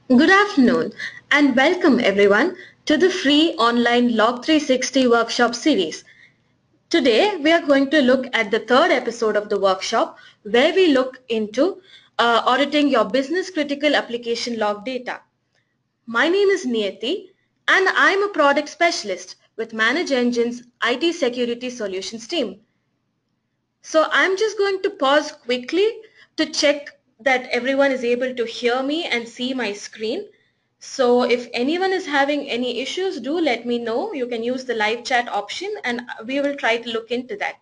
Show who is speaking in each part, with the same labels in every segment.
Speaker 1: Good afternoon and welcome everyone to the free online Log 360 workshop series. Today we are going to look at the third episode of the workshop where we look into auditing your business critical application log data. My name is Niyati and I am a product specialist with Manage Engine's IT Security Solutions team. So I'm just going to pause quickly to check that everyone is able to hear me and see my screen. So if anyone is having any issues, do let me know. You can use the live chat option and we will try to look into that.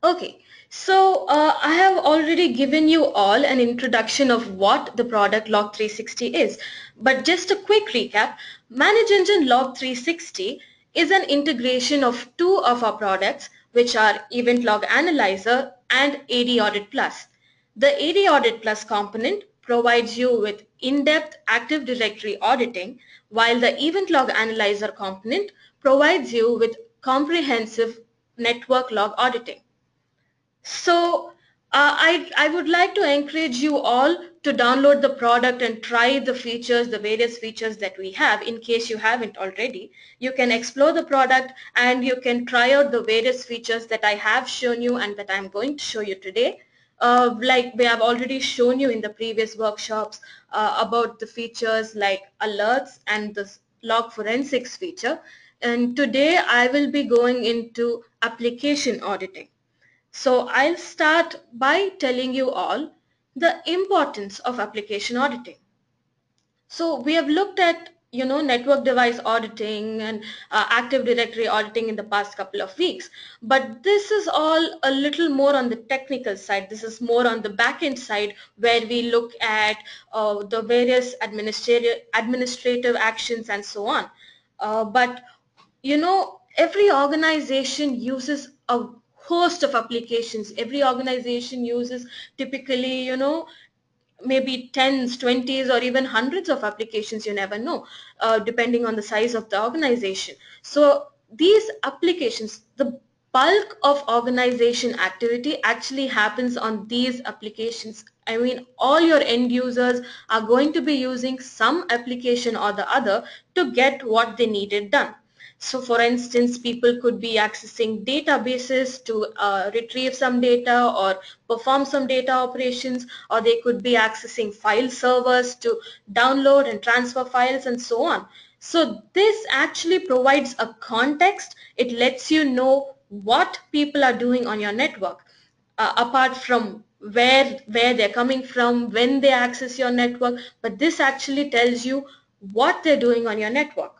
Speaker 1: Okay, so I have already given you all an introduction of what the product Log 360 is. But just a quick recap, Manage Engine Log 360 is an integration of two of our products, which are Event Log Analyzer and AD Audit Plus. The AD Audit Plus component provides you with in-depth Active Directory auditing, while the Event Log Analyzer component provides you with comprehensive network log auditing. So I would like to encourage you all to download the product and try the features, the various features that we have in case you haven't already. You can explore the product and you can try out the various features that I have shown you and that I'm going to show you today. Like we have already shown you in the previous workshops about the features like alerts and the log forensics feature. And today I will be going into application auditing. So I'll start by telling you all the importance of application auditing. So we have looked at network device auditing and Active Directory auditing in the past couple of weeks, but this is all a little more on the technical side. This is more on the back end side where we look at the various administrative actions and so on. But every organization uses a host of applications. Every organization uses typically maybe tens, twenties, or even hundreds of applications. You never know, depending on the size of the organization. So these applications, the bulk of organization activity actually happens on these applications. I mean, all your end users are going to be using some application or the other to get what they needed done. So for instance, people could be accessing databases to retrieve some data or perform some data operations, or they could be accessing file servers to download and transfer files and so on. So this actually provides a context. It lets you know what people are doing on your network, apart from where they're coming from, when they access your network, but this actually tells you what they're doing on your network.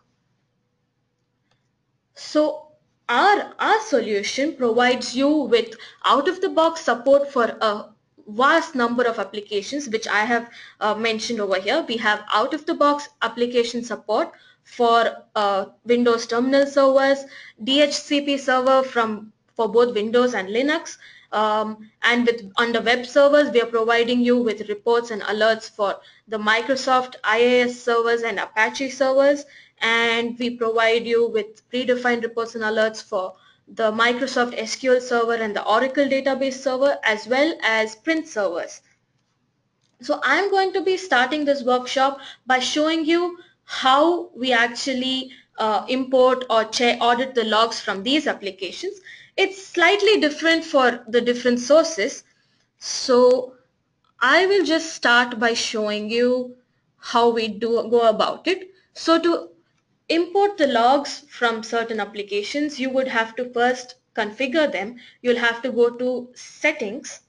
Speaker 1: So our solution provides you with out-of-the-box support for a vast number of applications, which I have mentioned over here. We have out-of-the-box application support for Windows terminal servers, DHCP server for both Windows and Linux, and under web servers, we are providing you with reports and alerts for the Microsoft IIS servers and Apache servers, and we provide you with predefined reports and alerts for the Microsoft SQL server and the Oracle database server, as well as print servers. So I'm going to be starting this workshop by showing you how we actually import or audit the logs from these applications. It's slightly different for the different sources. So I will just start by showing you how we go about it. So to import the logs from certain applications, you would have to first configure them. You'll have to go to settings.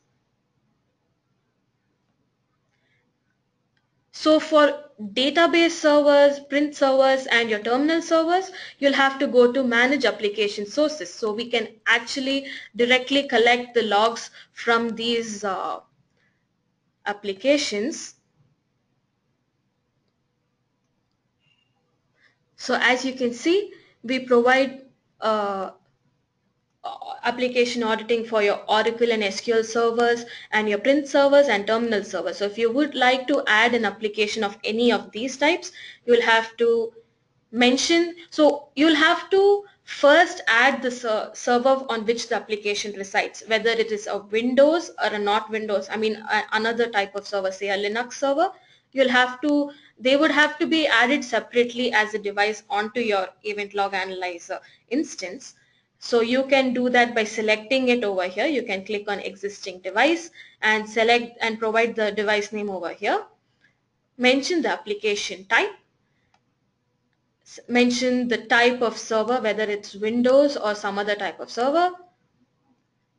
Speaker 1: So for database servers, print servers, and your terminal servers, you'll have to go to manage application sources. So we can actually directly collect the logs from these applications. So as you can see, we provide application auditing for your Oracle and SQL servers and your print servers and terminal servers. So if you would like to add an application of any of these types, you will have to mention, so you'll have to first add the server on which the application resides, whether it is a Windows or a not Windows, I mean another type of server, say a Linux server. You'll have to, they would have to be added separately as a device onto your event log analyzer instance. So you can do that by selecting it over here. You can click on existing device and select and provide the device name over here. Mention the application type, mention the type of server, whether it's Windows or some other type of server,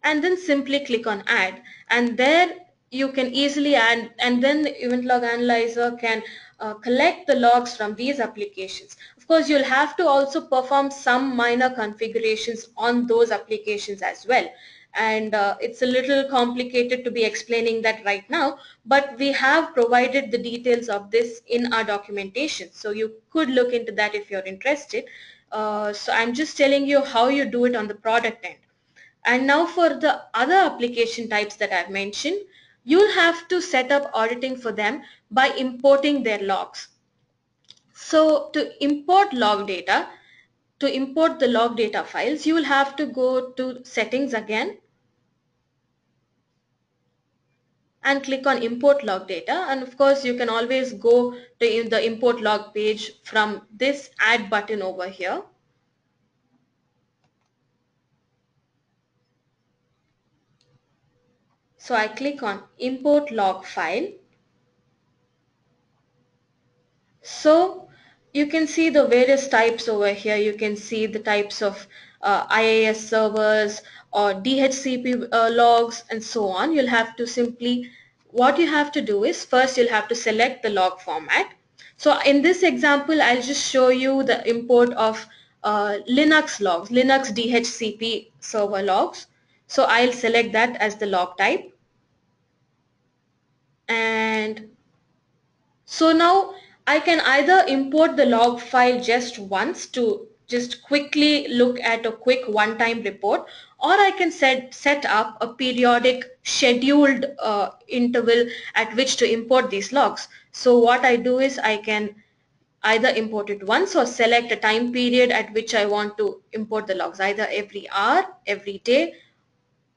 Speaker 1: and then simply click on add, and there you can easily add, and then the event log analyzer can collect the logs from these applications. Of course, you'll have to also perform some minor configurations on those applications as well, and it's a little complicated to be explaining that right now, but we have provided the details of this in our documentation, so you could look into that if you're interested. So I'm just telling you how you do it on the product end. And now for the other application types that I've mentioned, you'll have to set up auditing for them by importing their logs. So to import log data, to import the log data files, you will have to go to settings again and click on import log data, and of course you can always go to the import log page from this add button over here. So I click on import log file. So you can see the various types over here. You can see the types of IIS servers or DHCP logs and so on. You'll have to simply, what you have to do is first you'll have to select the log format. So in this example, I'll just show you the import of Linux logs, Linux DHCP server logs. So I'll select that as the log type. And so now I can either import the log file just once to just quickly look at a quick one-time report, or I can set up a periodic scheduled interval at which to import these logs. So what I do is I can either import it once or select a time period at which I want to import the logs, either every hour, every day,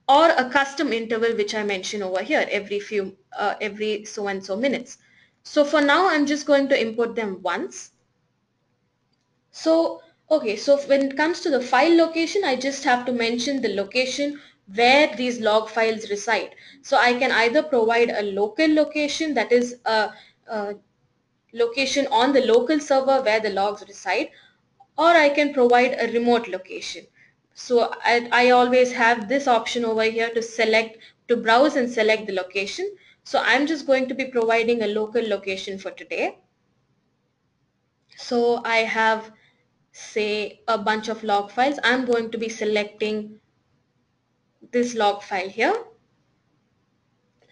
Speaker 1: or a custom interval which I mention over here every so and so minutes. So for now I'm just going to import them once. So okay, so when it comes to the file location, I just have to mention the location where these log files reside. So I can either provide a local location, that is a location on the local server where the logs reside, or I can provide a remote location. So I always have this option over here to select, to browse and select the location. So I'm just going to be providing a local location for today. So I have, say, a bunch of log files. I'm going to be selecting this log file here.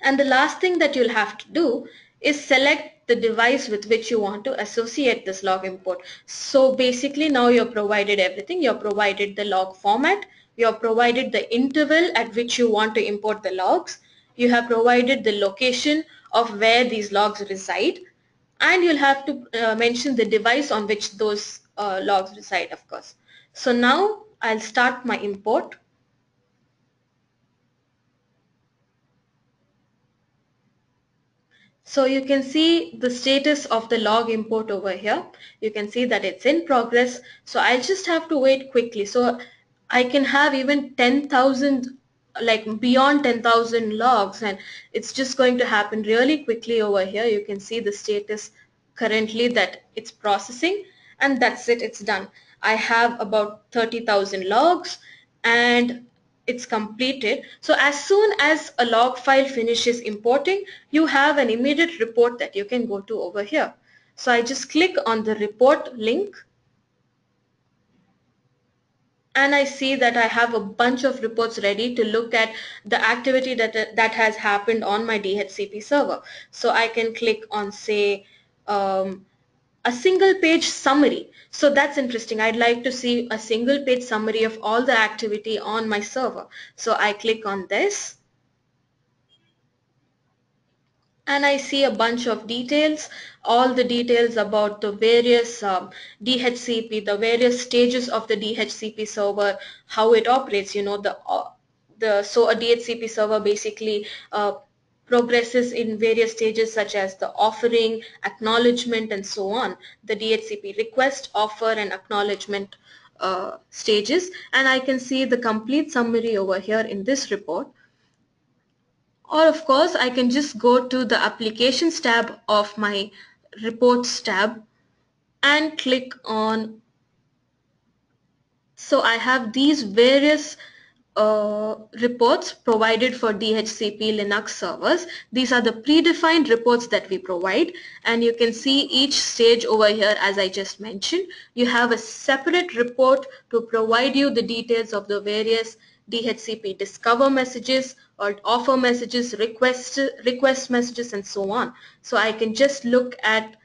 Speaker 1: And the last thing that you'll have to do is select the device with which you want to associate this log import. So basically now you're provided everything. You're provided the log format. You're provided the interval at which you want to import the logs. You have provided the location of where these logs reside. And you'll have to mention the device on which those logs reside, of course. So now I'll start my import. So you can see the status of the log import over here. You can see that it's in progress. So I just have to wait quickly. So I can have even 10,000, like beyond 10,000 logs, and it's just going to happen really quickly over here. You can see the status currently that it's processing, and that's it, it's done. I have about 30,000 logs and it's completed. So as soon as a log file finishes importing, you have an immediate report that you can go to over here. So I just click on the report link and I see that I have a bunch of reports ready to look at the activity that has happened on my DHCP server. So I can click on, say, a single page summary. So that's interesting. I'd like to see a single page summary of all the activity on my server. So I click on this and I see a bunch of details, all the details about the various DHCP, the various stages of the DHCP server, how it operates. You know, so a DHCP server basically progresses in various stages such as the offering, acknowledgement, and so on. The DHCP request, offer, and acknowledgement stages, and I can see the complete summary over here in this report. Or of course, I can just go to the Applications tab of my Reports tab and click on. So I have these various reports provided for DHCP Linux servers. These are the predefined reports that we provide, and you can see each stage over here. As I just mentioned, you have a separate report to provide you the details of the various DHCP discover messages or offer messages, request messages, and so on. So I can just look at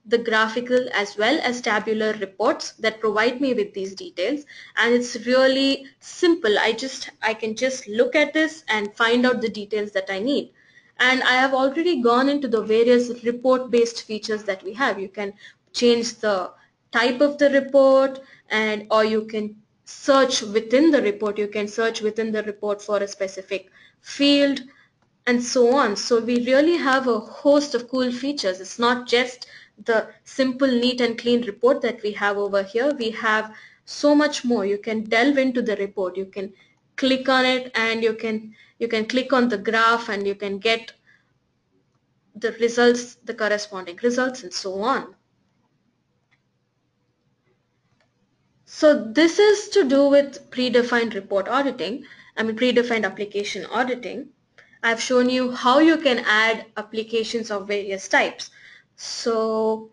Speaker 1: the graphical as well as tabular reports that provide me with these details, and it's really simple. I can just look at this and find out the details that I need. And I have already gone into the various report based features that we have. You can change the type of the report, and or you can search within the report. You can search within the report for a specific field and so on. So we really have a host of cool features. It's not just the simple, neat and clean report that we have over here. We have so much more. You can delve into the report. You can click on it, and you can click on the graph, and you can get the results, the corresponding results, and so on. So this is to do with predefined report auditing, predefined application auditing. I've shown you how you can add applications of various types. So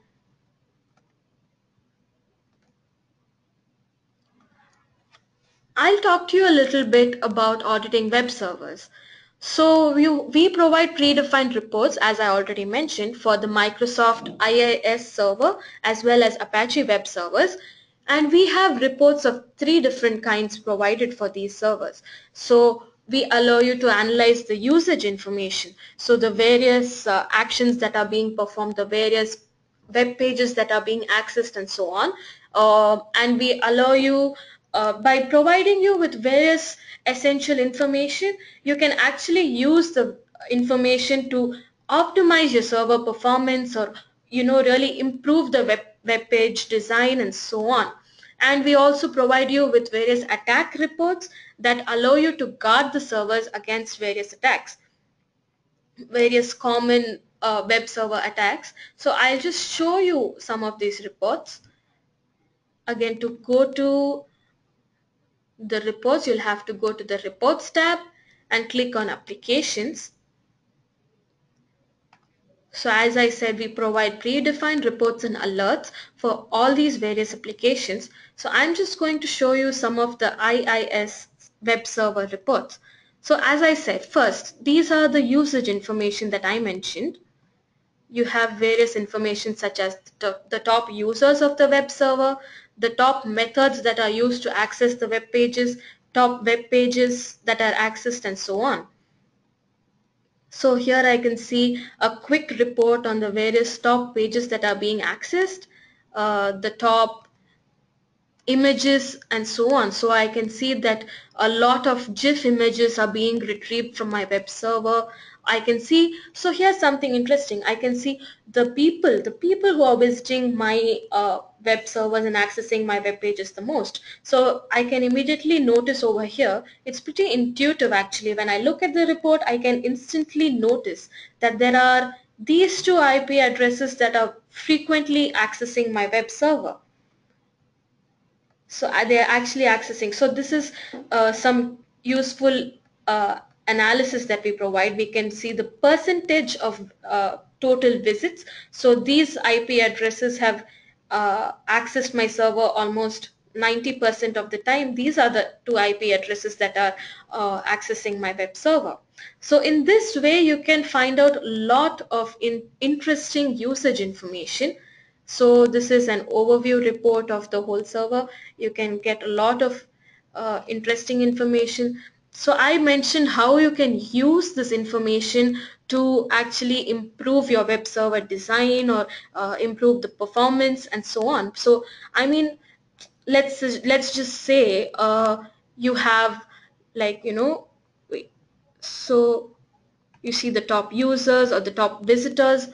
Speaker 1: I'll talk to you a little bit about auditing web servers. So we provide predefined reports, as I already mentioned, for the Microsoft IIS server as well as Apache web servers. And we have reports of 3 different kinds provided for these servers. So we allow you to analyze the usage information. So the various actions that are being performed, the various web pages that are being accessed, and so on. And we allow you, by providing you with various essential information, you can actually use the information to optimize your server performance, or really improve the web page design, and so on. And we also provide you with various attack reports that allow you to guard the servers against various attacks, various common web server attacks. So I'll just show you some of these reports. Again, to go to the reports, you'll have to go to the Reports tab and click on Applications. So as I said, we provide predefined reports and alerts for all these various applications. So I'm just going to show you some of the IIS web server reports. So as I said, first, these are the usage information that I mentioned. You have various information such as the top users of the web server, the top methods that are used to access the web pages, top web pages that are accessed, and so on. So here I can see a quick report on the various top pages that are being accessed, the top images, and so on. So I can see that a lot of GIF images are being retrieved from my web server. I can see, so here's something interesting. I can see the people who are visiting my web servers and accessing my web pages the most. So I can immediately notice over here, it's pretty intuitive actually. When I look at the report, I can instantly notice that there are these 2 IP addresses that are frequently accessing my web server. So they're actually accessing. So this is some useful analysis that we provide. We can see the percentage of total visits. So these IP addresses have accessed my server almost 90% of the time. These are the 2 IP addresses that are accessing my web server. So in this way, you can find out a lot of interesting usage information. So this is an overview report of the whole server. You can get a lot of interesting information. So I mentioned how you can use this information to actually improve your web server design or improve the performance and so on. So I mean, let's just say you have, like, wait, so you see the top users or the top visitors.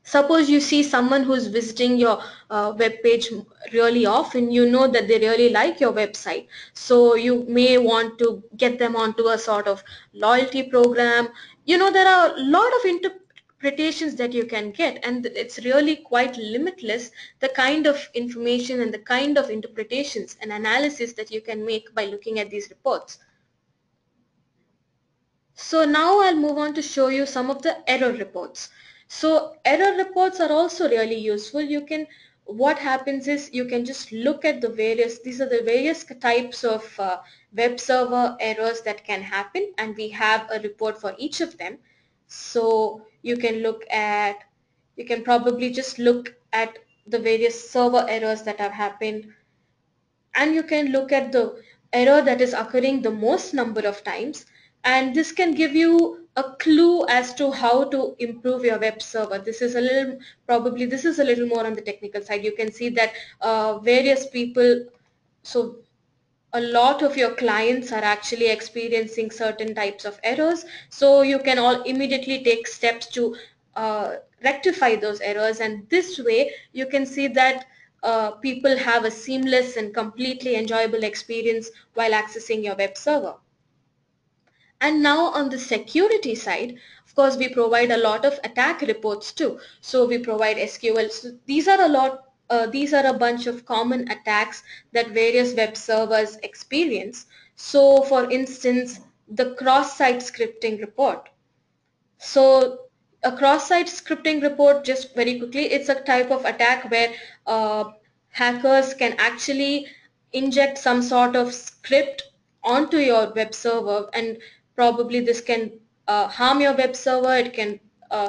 Speaker 1: Suppose you see someone who's visiting your web page really often, you know that they really like your website. So you may want to get them onto a sort of loyalty program. There are a lot of interpretations that you can get, and it's really quite limitless, the kind of information and the kind of interpretations and analysis that you can make by looking at these reports. So now I'll move on to show you some of the error reports. So error reports are also really useful. What happens is you can just look at these are the various types of web server errors that can happen, and we have a report for each of them. So you can probably just look at the various server errors that have happened, and you can look at the error that is occurring the most number of times, and this can give you a clue as to how to improve your web server. This is a little more on the technical side. You can see that various people, so a lot of your clients are actually experiencing certain types of errors, so you can all immediately take steps to rectify those errors, and this way you can see that people have a seamless and completely enjoyable experience while accessing your web server. And now on the security side, of course, we provide a lot of attack reports too. So we provide SQL. So these are a bunch of common attacks that various web servers experience. So for instance, the cross-site scripting report. So a cross-site scripting report, just very quickly, it's a type of attack where hackers can actually inject some sort of script onto your web server, and probably this can harm your web server. It can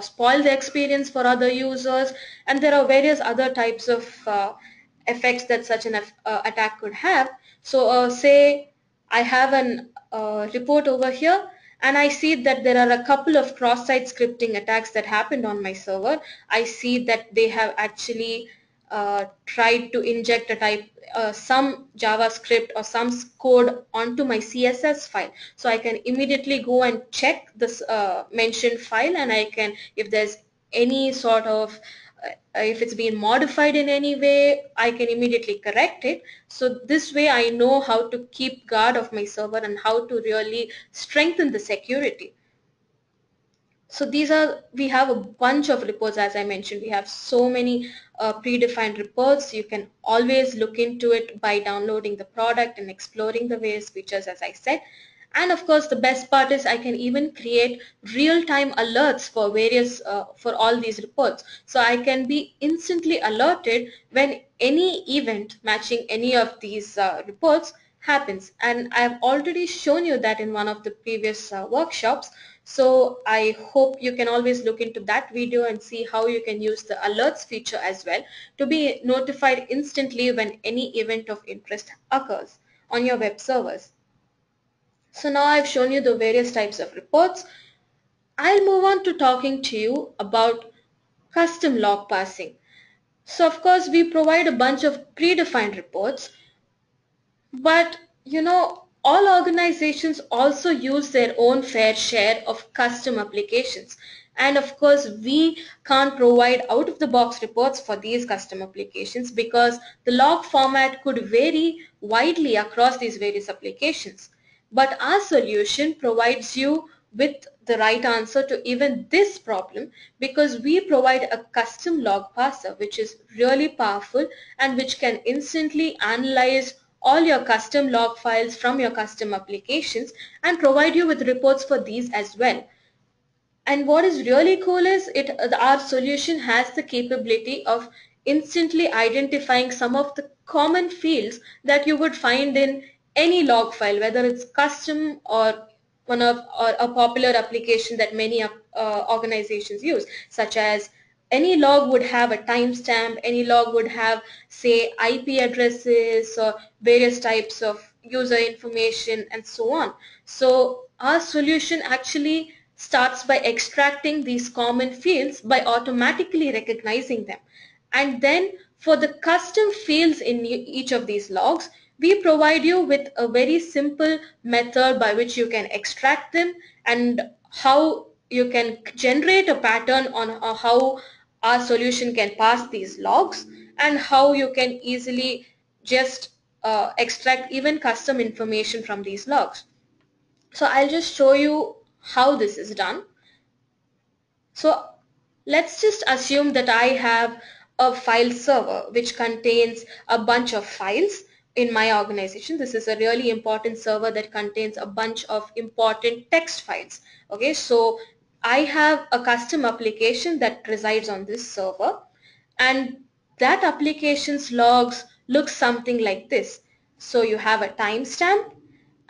Speaker 1: spoil the experience for other users, and there are various other types of effects that such an attack could have. So say I have an report over here, and I see that there are a couple of cross-site scripting attacks that happened on my server. I see that they have actually tried to inject some JavaScript or some code onto my CSS file. So I can immediately go and check this mentioned file, and I can, if there's any sort of if it's been modified in any way, I can immediately correct it. So this way I know how to keep guard of my server and how to really strengthen the security. So we have a bunch of reports. As I mentioned, we have so many predefined reports. You can always look into it by downloading the product and exploring the various features, as I said. And of course, the best part is I can even create real-time alerts for all these reports. So I can be instantly alerted when any event matching any of these reports happens. And I've already shown you that in one of the previous workshops. So I hope you can always look into that video and see how you can use the alerts feature as well to be notified instantly when any event of interest occurs on your web servers. So now I've shown you the various types of reports. I'll move on to talking to you about custom log parsing. So of course we provide a bunch of predefined reports, but all organizations also use their own fair share of custom applications. And of course, we can't provide out-of-the-box reports for these custom applications because the log format could vary widely across these various applications. But our solution provides you with the right answer to even this problem, because we provide a custom log parser which is really powerful and which can instantly analyze all your custom log files from your custom applications and provide you with reports for these as well. And what is really cool is our solution has the capability of instantly identifying some of the common fields that you would find in any log file, whether it's custom or or a popular application that many organizations use, such as any log would have a timestamp, any log would have, say, IP addresses or various types of user information and so on. So our solution actually starts by extracting these common fields by automatically recognizing them. And then for the custom fields in each of these logs, we provide you with a very simple method by which you can extract them and how you can generate a pattern on how our solution can pass these logs and how you can easily just extract even custom information from these logs. So I'll just show you how this is done. So let's just assume that I have a file server which contains a bunch of files in my organization. This is a really important server that contains a bunch of important text files. Okay, so I have a custom application that resides on this server, and that application's logs look something like this. So you have a timestamp,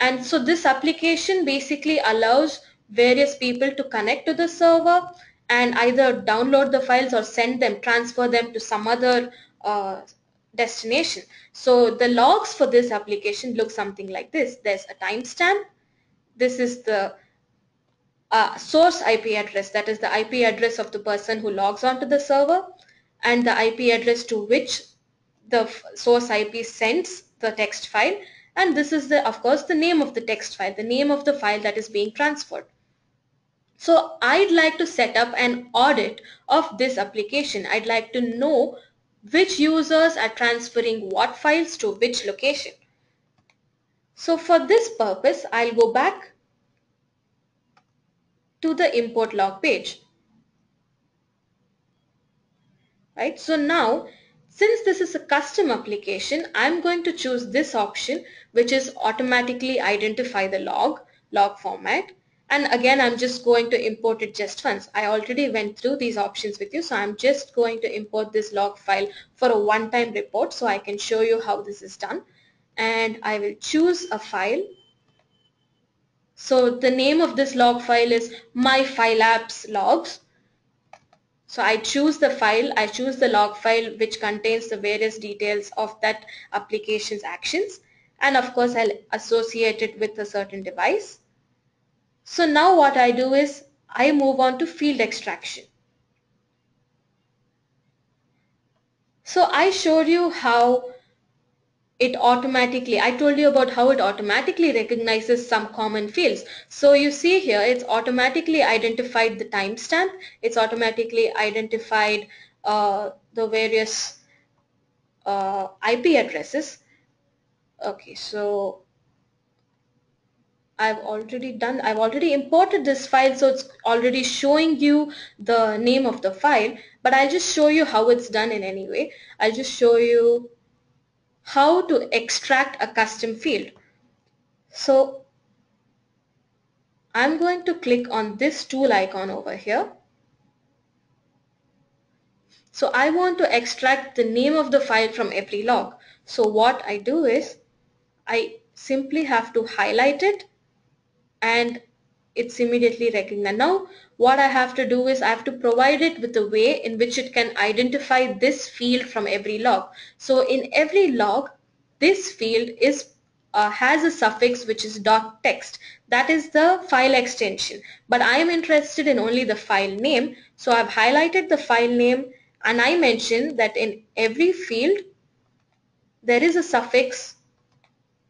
Speaker 1: and so this application basically allows various people to connect to the server and either download the files or send them, transfer them to some other destination. So the logs for this application look something like this. There's a timestamp. This is the source IP address, that is the IP address of the person who logs onto the server, and the IP address to which the source IP sends the text file, and this is the, of course, the name of the text file, the name of the file that is being transferred. So I'd like to set up an audit of this application. I'd like to know which users are transferring what files to which location. So for this purpose, I'll go back to the import log page. Right? So now, since this is a custom application, I'm going to choose this option, which is automatically identify the log format. And again, I'm just going to import it just once. I already went through these options with you, so I'm just going to import this log file for a one-time report so I can show you how this is done. And I will choose a file. So the name of this log file is my file apps logs. So I choose the file, I choose the log file which contains the various details of that application's actions, and of course I'll associate it with a certain device. So now what I do is I move on to field extraction. So I showed you how I told you about how it automatically recognizes some common fields. So you see here, it's automatically identified the timestamp, it's automatically identified the various IP addresses. Okay, so I've already imported this file, so it's already showing you the name of the file, but I'll just show you how it's done in any way. I'll just show you how to extract a custom field. So I'm going to click on this tool icon over here. So I want to extract the name of the file from every log. So what I do is I simply have to highlight it and it's immediately recognized. Now what I have to do is I have to provide it with a way in which it can identify this field from every log. So in every log, this field is has a suffix which is .text. That is the file extension. But I am interested in only the file name. So I've highlighted the file name and I mentioned that in every field there is a suffix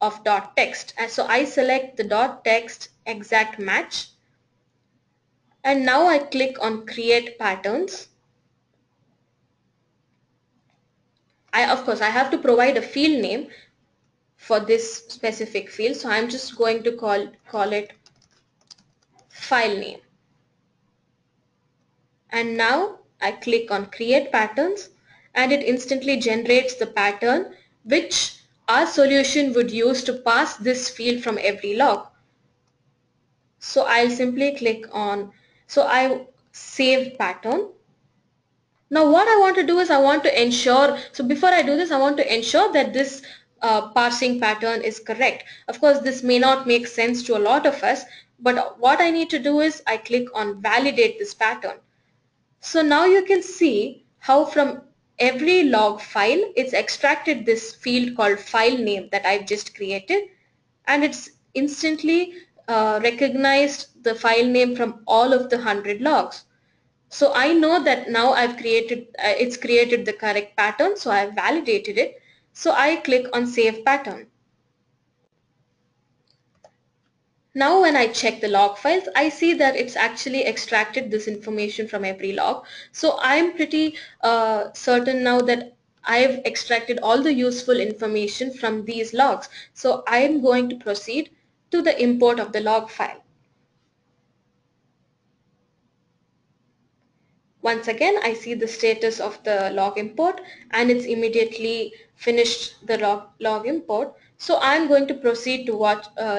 Speaker 1: of .text, and so I select the .text exact match, and now I click on create patterns. Of course I have to provide a field name for this specific field, so I'm just going to call it file name, and now I click on create patterns and it instantly generates the pattern which our solution would use to pass this field from every log. So I'll simply click on, so I save pattern. Now what I want to do is I want to ensure, so before I do this I want to ensure that this parsing pattern is correct. Of course this may not make sense to a lot of us, but what I need to do is I click on validate this pattern. So now you can see how from every log file it's extracted this field called file name that I've just created, and it's instantly recognized the file name from all of the 100 logs. So I know that now it's created the correct pattern, so I've validated it. So I click on Save Pattern. Now when I check the log files, I see that it's actually extracted this information from every log. So I'm pretty certain now that I've extracted all the useful information from these logs. So I'm going to proceed to the import of the log file. Once again, I see the status of the log import and it's immediately finished the log import. So I'm going to proceed to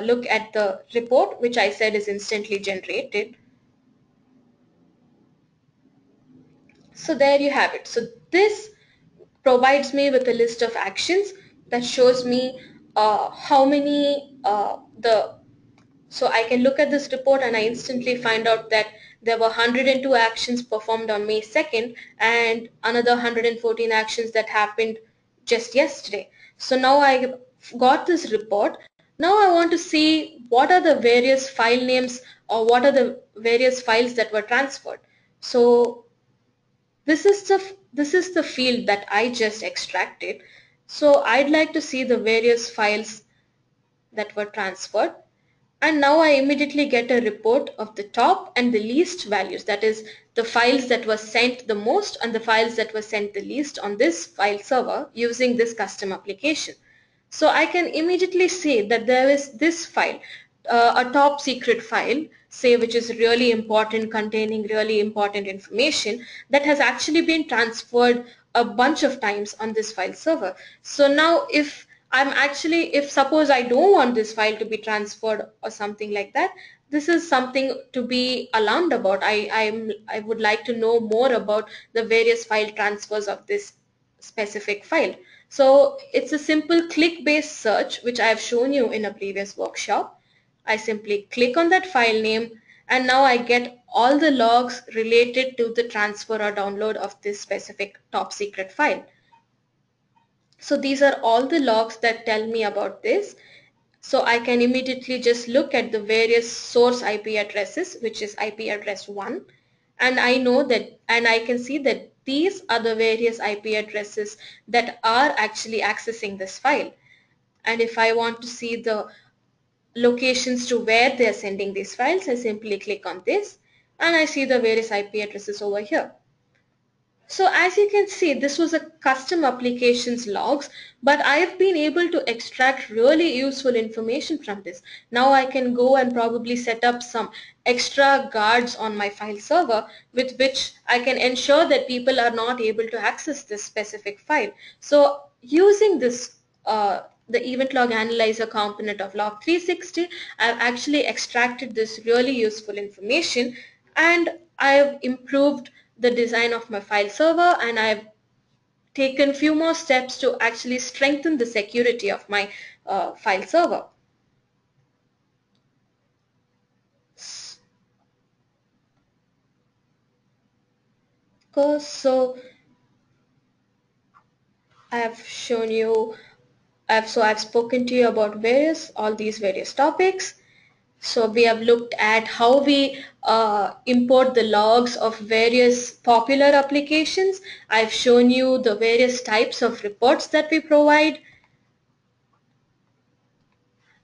Speaker 1: look at the report, which I said is instantly generated. So there you have it. So this provides me with a list of actions that shows me how many so I can look at this report and I instantly find out that there were 102 actions performed on May 2nd and another 114 actions that happened just yesterday. So now I got this report. Now I want to see what are the various file names or what are the various files that were transferred. So this is the field that I just extracted. So I'd like to see the various files that were transferred. And now I immediately get a report of the top and the least values, that is the files that were sent the most and the files that were sent the least on this file server using this custom application. So I can immediately see that there is this file, a top secret file, say which is really important, containing really important information that has actually been transferred a bunch of times on this file server. So now if suppose I don't want this file to be transferred or something like that, this is something to be alarmed about. I would like to know more about the various file transfers of this specific file. So it's a simple click-based search which I have shown you in a previous workshop. I simply click on that file name and now I get all the logs related to the transfer or download of this specific top secret file. So these are all the logs that tell me about this. So I can immediately just look at the various source IP addresses, which is IP address 1, and I know that, and I can see that these are the various IP addresses that are actually accessing this file. And if I want to see the locations to where they are sending these files, I simply click on this and I see the various IP addresses over here. So as you can see, this was a custom applications logs, but I've been able to extract really useful information from this. Now I can go and probably set up some extra guards on my file server with which I can ensure that people are not able to access this specific file. So using this the event log analyzer component of log360, I've actually extracted this really useful information and I've improved the design of my file server and I've taken few more steps to actually strengthen the security of my file server. So I have shown you, I've spoken to you about all these various topics. So we have looked at how we import the logs of various popular applications. I've shown you the various types of reports that we provide.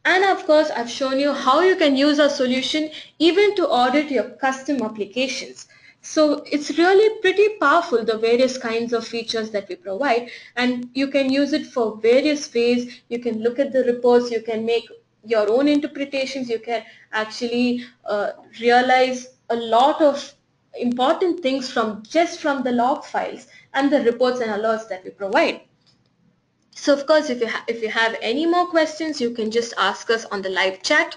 Speaker 1: And of course, I've shown you how you can use our solution even to audit your custom applications. So it's really pretty powerful, the various kinds of features that we provide, and you can use it for various ways. You can look at the reports, you can make your own interpretations, you can actually realize a lot of important things from the log files and the reports and alerts that we provide. So of course, if you have any more questions, you can just ask us on the live chat,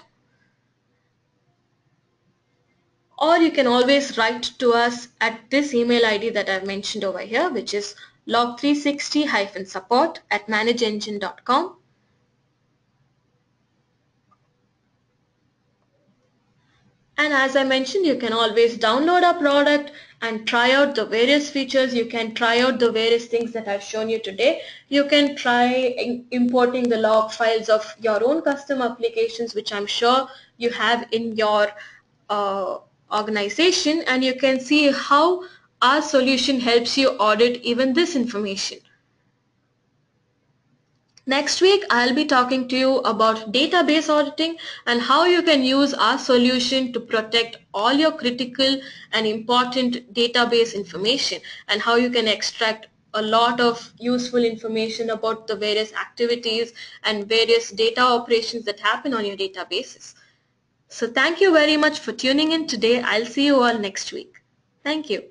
Speaker 1: or you can always write to us at this email ID that I've mentioned over here, which is log360-support@manageengine.com. And as I mentioned, you can always download our product and try out the various features. You can try out the various things that I've shown you today. You can try importing the log files of your own custom applications, which I'm sure you have in your organization, and you can see how our solution helps you audit even this information. Next week, I'll be talking to you about database auditing and how you can use our solution to protect all your critical and important database information, and how you can extract a lot of useful information about the various activities and various data operations that happen on your databases. So thank you very much for tuning in today. I'll see you all next week. Thank you.